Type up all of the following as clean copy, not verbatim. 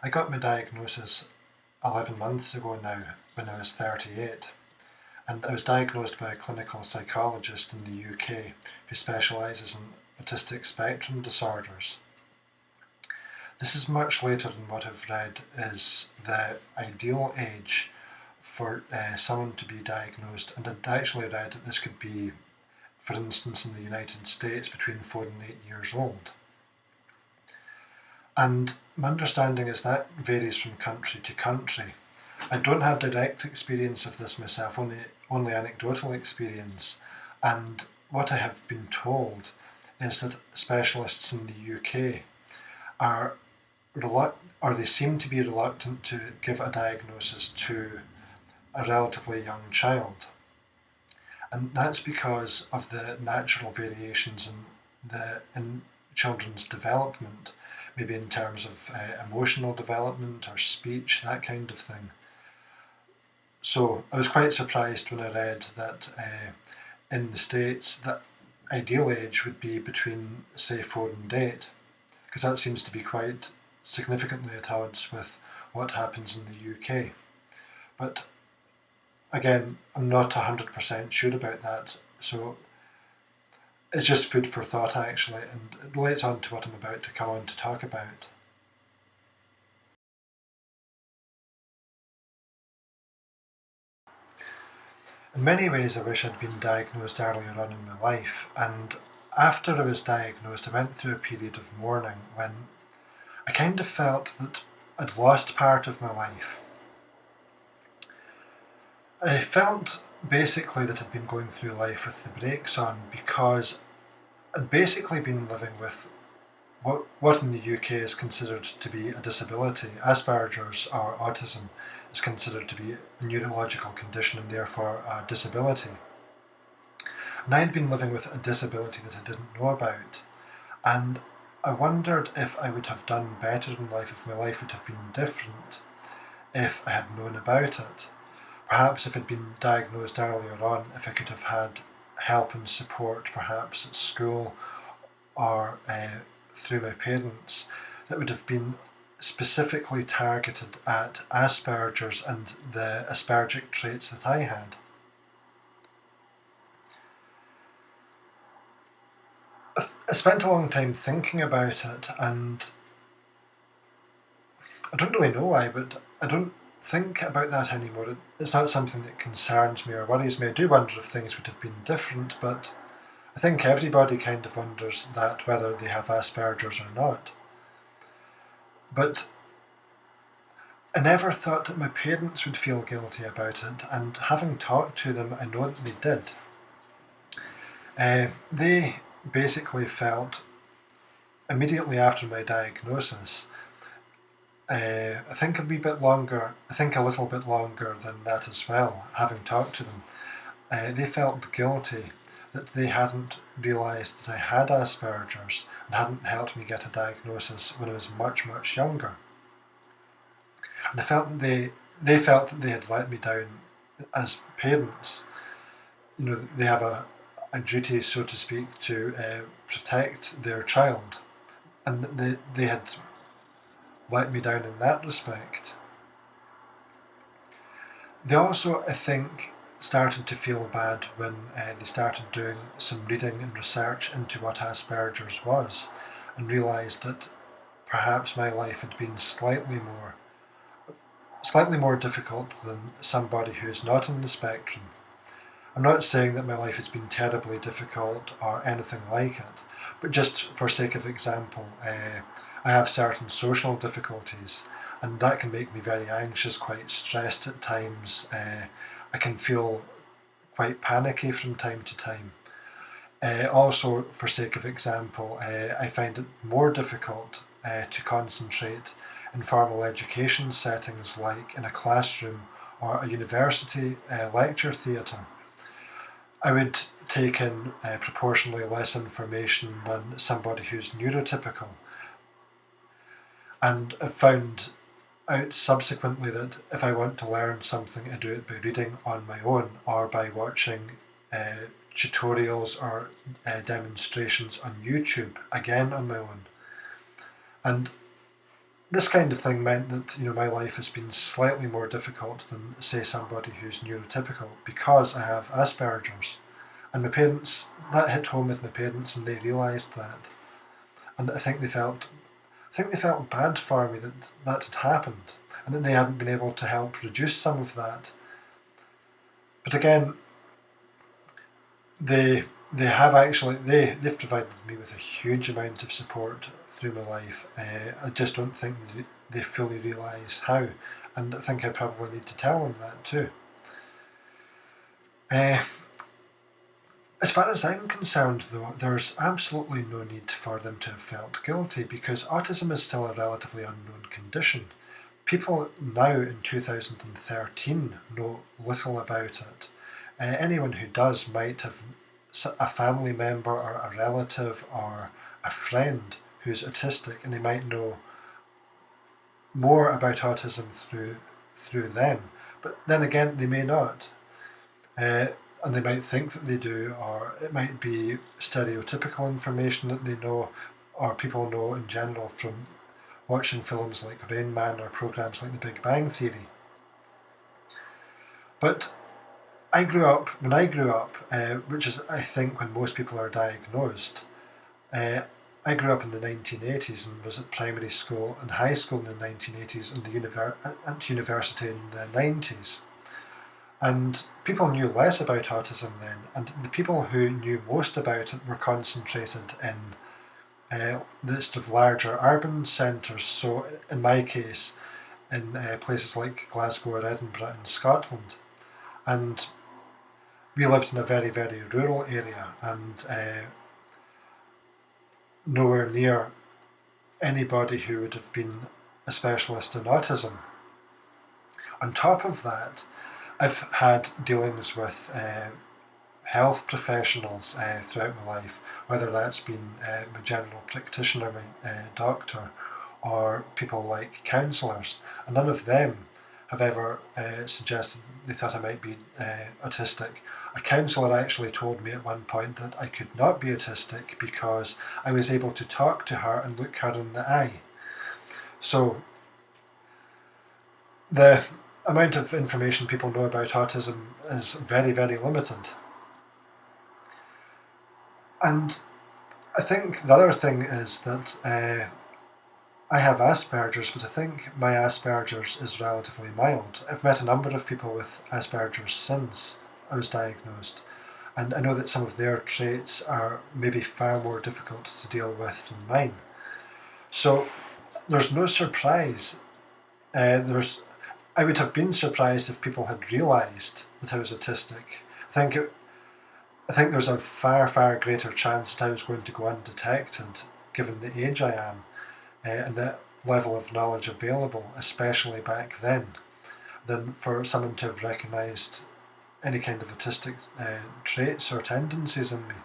I got my diagnosis 11 months ago now, when I was 38, and I was diagnosed by a clinical psychologist in the UK who specialises in autistic spectrum disorders. This is much later than what I've read is the ideal age for someone to be diagnosed, and I'd actually read that this could be, for instance, in the United States, between 4 and 8 years old. And my understanding is that varies from country to country. I don't have direct experience of this myself, only anecdotal experience, and what I have been told is that specialists in the UK they seem to be reluctant to give a diagnosis to a relatively young child. And that's because of the natural variations in children's development, maybe in terms of emotional development or speech, that kind of thing. So I was quite surprised when I read that in the States that ideal age would be between, say, 4 and 8, because that seems to be quite significantly at odds with what happens in the UK. But again, I'm not 100% sure about that, so it's just food for thought actually, and it relates on to what I'm about to come on to talk about. In many ways I wish I'd been diagnosed earlier on in my life, and after I was diagnosed I went through a period of mourning when I kind of felt that I'd lost part of my life. I felt basically that I'd been going through life with the brakes on because I'd basically been living with what in the UK is considered to be a disability. Asperger's or autism is considered to be a neurological condition and therefore a disability. And I'd been living with a disability that I didn't know about, and I wondered if I would have done better in life, if my life would have been different if I had known about it. Perhaps if I'd been diagnosed earlier on, if I could have had help and support, perhaps at school or through my parents, that would have been specifically targeted at Asperger's and the Aspergic traits that I had. I spent a long time thinking about it, and I don't really know why, but I don't think about that anymore. It's not something that concerns me or worries me. I do wonder if things would have been different, but I think everybody kind of wonders that, whether they have Asperger's or not. But I never thought that my parents would feel guilty about it, and having talked to them, I know that they did. They basically felt, immediately after my diagnosis, I think a little bit longer than that as well, having talked to them, they felt guilty that they hadn't realised that I had Asperger's and hadn't helped me get a diagnosis when I was much, much younger. And I felt that they felt that they had let me down as parents. You know, they have a duty, so to speak, to protect their child, and they had let me down in that respect. They also, I think, started to feel bad when they started doing some reading and research into what Asperger's was, and realised that perhaps my life had been slightly more difficult than somebody who's not in the spectrum. I'm not saying that my life has been terribly difficult or anything like it, but just for sake of example, I have certain social difficulties, and that can make me very anxious, quite stressed at times. I can feel quite panicky from time to time. Also, for sake of example, I find it more difficult to concentrate in formal education settings like in a classroom or a university lecture theatre. I would take in proportionally less information than somebody who's neurotypical. And I've found out subsequently that if I want to learn something, I do it by reading on my own or by watching tutorials or demonstrations on YouTube, again on my own. And this kind of thing meant that my life has been slightly more difficult than, say, somebody who's neurotypical, because I have Asperger's. And my parents, that hit home with my parents, and they realised that. And I think they felt bad for me that that had happened, and that they hadn't been able to help reduce some of that. But again, they've provided me with a huge amount of support through my life. I just don't think they fully realise how, and I think I probably need to tell them that too. Uh, as far as I'm concerned, though, there's absolutely no need for them to have felt guilty, because autism is still a relatively unknown condition. People now in 2013 know little about it. Anyone who does might have a family member or a relative or a friend who's autistic, and they might know more about autism through them. But then again, they may not. And they might think that they do, or it might be stereotypical information that they know, or people know in general from watching films like Rain Man or programs like The Big Bang Theory. But when I grew up, which is I think when most people are diagnosed, I grew up in the 1980s and was at primary school and high school in the 1980s and university in the 90s. And people knew less about autism then, and the people who knew most about it were concentrated in the sort of larger urban centres. So in my case, in places like Glasgow or Edinburgh in Scotland. And we lived in a very, very rural area, and nowhere near anybody who would have been a specialist in autism. On top of that, I've had dealings with health professionals throughout my life, whether that's been my general practitioner, my doctor, or people like counsellors, and none of them have ever suggested they thought I might be autistic. A counsellor actually told me at one point that I could not be autistic because I was able to talk to her and look her in the eye. So the amount of information people know about autism is very, very limited. And I think the other thing is that I have Asperger's, but I think my Asperger's is relatively mild. I've met a number of people with Asperger's since I was diagnosed, and I know that some of their traits are maybe far more difficult to deal with than mine. So there's no surprise. I would have been surprised if people had realised that I was autistic. I think there's a far, far greater chance that I was going to go undetected, given the age I am, and the level of knowledge available, especially back then, than for someone to have recognised any kind of autistic traits or tendencies in me.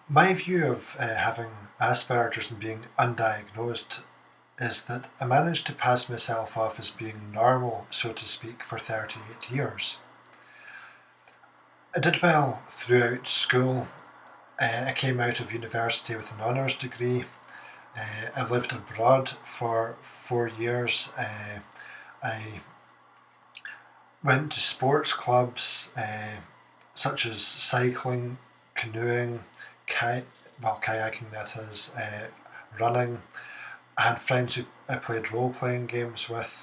My view of having Asperger's and being undiagnosed is that I managed to pass myself off as being normal, so to speak, for 38 years. I did well throughout school. I came out of university with an honours degree. I lived abroad for 4 years. I went to sports clubs such as cycling, canoeing, kayaking that is, running. I had friends who I played role-playing games with.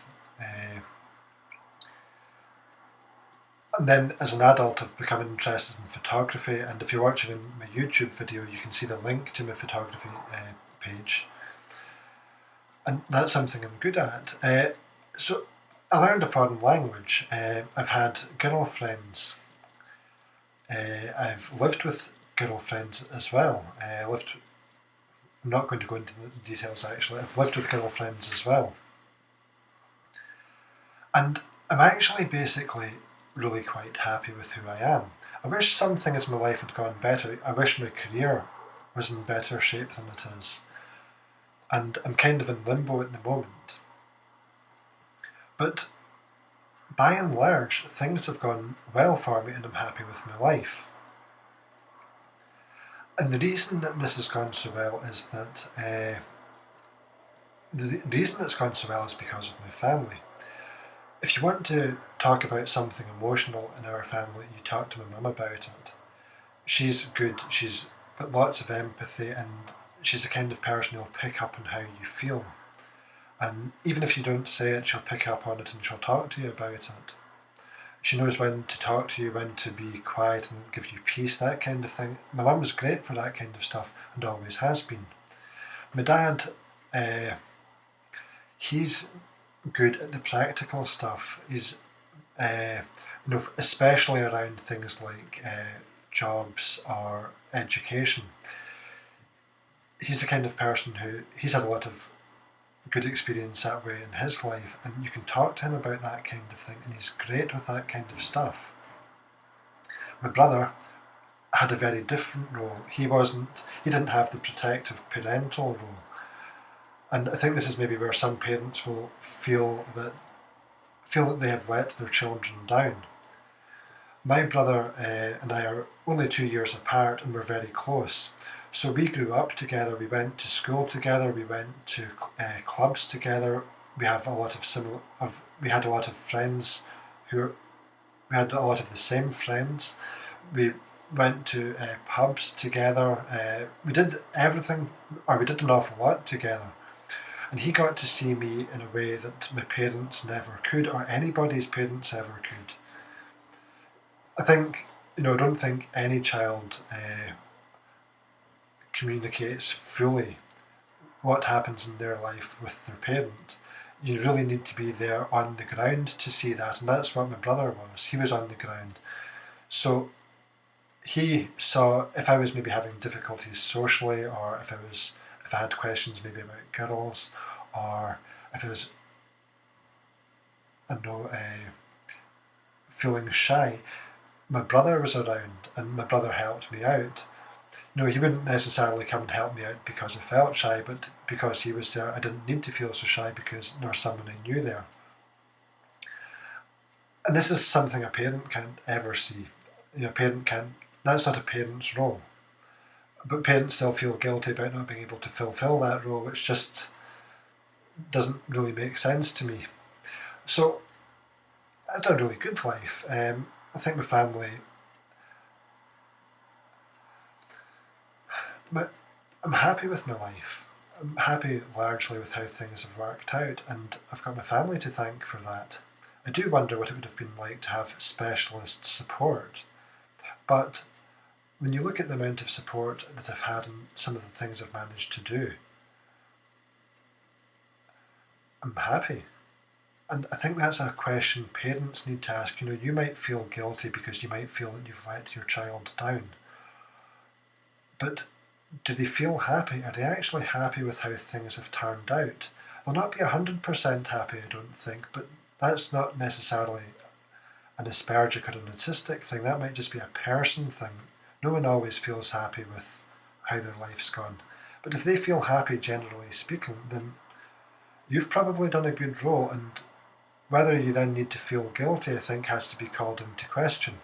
And then as an adult I've become interested in photography, and if you're watching my YouTube video you can see the link to my photography page. And that's something I'm good at. So I learned a foreign language. I've had girlfriends. I've lived with girlfriends as well. I'm not going to go into the details actually. I've lived with girlfriends as well. And I'm actually basically really quite happy with who I am. I wish some things in my life had gone better. I wish my career was in better shape than it is. And I'm kind of in limbo at the moment. But by and large, things have gone well for me and I'm happy with my life. And the reason that this has gone so well is that the reason it's gone so well is because of my family. If you want to talk about something emotional in our family, you talk to my mum about it. She's good, she's got lots of empathy, and she's the kind of person who'll pick up on how you feel. And even if you don't say it, she'll pick up on it and she'll talk to you about it. She knows when to talk to you, when to be quiet and give you peace, that kind of thing. My mum was great for that kind of stuff and always has been. My dad, he's good at the practical stuff. He's, especially around things like jobs or education. He's the kind of person who, he's had a lot of good experience that way in his life, and you can talk to him about that kind of thing, and he's great with that kind of stuff. My brother had a very different role. He didn't have the protective parental role. And I think this is maybe where some parents will feel that they have let their children down. My brother and I are only 2 years apart, and we're very close. So we grew up together, we went to school together, we went to clubs together. We had a lot of friends we had a lot of the same friends. We went to pubs together. We did everything, or we did an awful lot together. And he got to see me in a way that my parents never could, or anybody's parents ever could. I don't think any child communicates fully what happens in their life with their parent. You really need to be there on the ground to see that, and that's what my brother was. He was on the ground. So he saw if I was maybe having difficulties socially, or if I had questions maybe about girls, or if I was, feeling shy. My brother was around, and my brother helped me out. He wouldn't necessarily come and help me out because I felt shy, but because he was there, I didn't need to feel so shy because there was someone I knew there. And this is something a parent can't ever see. That's not a parent's role. But parents still feel guilty about not being able to fulfill that role, which just doesn't really make sense to me. So I had a really good life. I think my family, I'm happy with my life. I'm happy largely with how things have worked out, and I've got my family to thank for that. I do wonder what it would have been like to have specialist support. But when you look at the amount of support that I've had and some of the things I've managed to do, I'm happy. And I think that's a question parents need to ask. You might feel guilty because you might feel that you've let your child down. But do they feel happy? Are they actually happy with how things have turned out? They'll not be 100% happy, I don't think, but that's not necessarily an Aspergic or an autistic thing. That might just be a person thing. No one always feels happy with how their life's gone. But if they feel happy, generally speaking, then you've probably done a good role, and whether you then need to feel guilty, I think, has to be called into question.